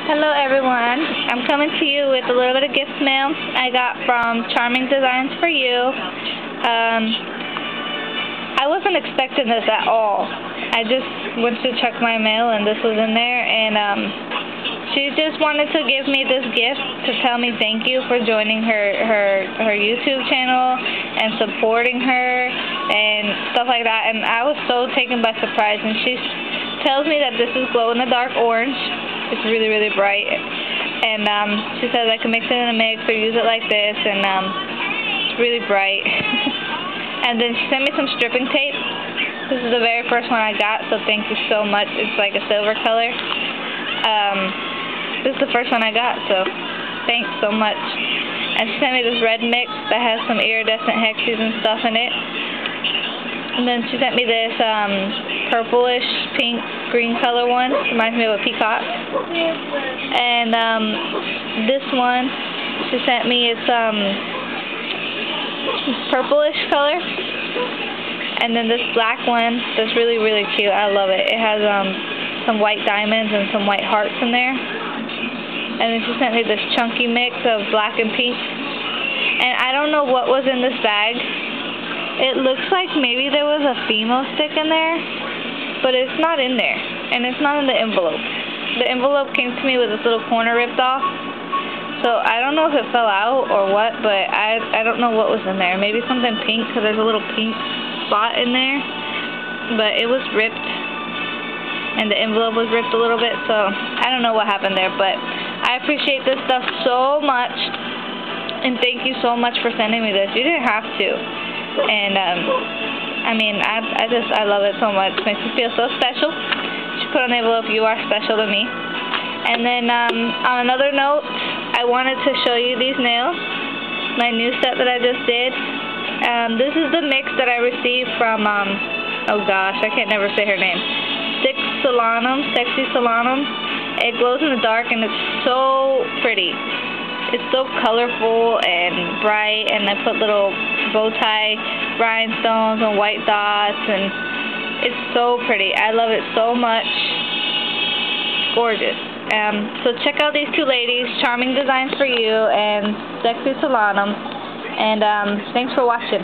Hello everyone, I'm coming to you with a little bit of gift mail I got from Charming Designs for You. I wasn't expecting this at all. I just went to check my mail and this was in there, and she just wanted to give me this gift to tell me thank you for joining her YouTube channel and supporting her and stuff like that, and I was so taken by surprise. And she tells me that this is glow-in-the-dark orange. It's really, really bright, and she says I can mix it in a mix or use it like this, and it's really bright. And then she sent me some stripping tape. This is the very first one I got, so thank you so much. It's like a silver color. This is the first one I got, so thanks so much. And she sent me this red mix that has some iridescent hexes and stuff in it. And then she sent me this purplish, pink, green color one. Reminds me of a peacock. And this one she sent me, it's purplish color. And then this black one that's really, really cute. I love it. It has some white diamonds and some white hearts in there. And then she sent me this chunky mix of black and pink. And I don't know what was in this bag. It looks like maybe there was a Fimo stick in there, but it's not in there, and it's not in the envelope. The envelope came to me with this little corner ripped off, so I don't know if it fell out or what, but I don't know what was in there. Maybe something pink, because there's a little pink spot in there, but it was ripped, and the envelope was ripped a little bit, so I don't know what happened there, but I appreciate this stuff so much, and thank you so much for sending me this. You didn't have to. And I mean, I love it so much. It makes me feel so special. She put on the envelope, "You are special to me." And then on another note, I wanted to show you these nails, my new set that I just did. This is the mix that I received from oh gosh, I can't never say her name. Sexy Solanum. It glows in the dark and it's so pretty. It's so colorful and bright, and I put little bow tie rhinestones and white dots, and it's so pretty. I love it so much. Gorgeous. So check out these two ladies, Charming Designs for You and Sexy Solanum, and thanks for watching.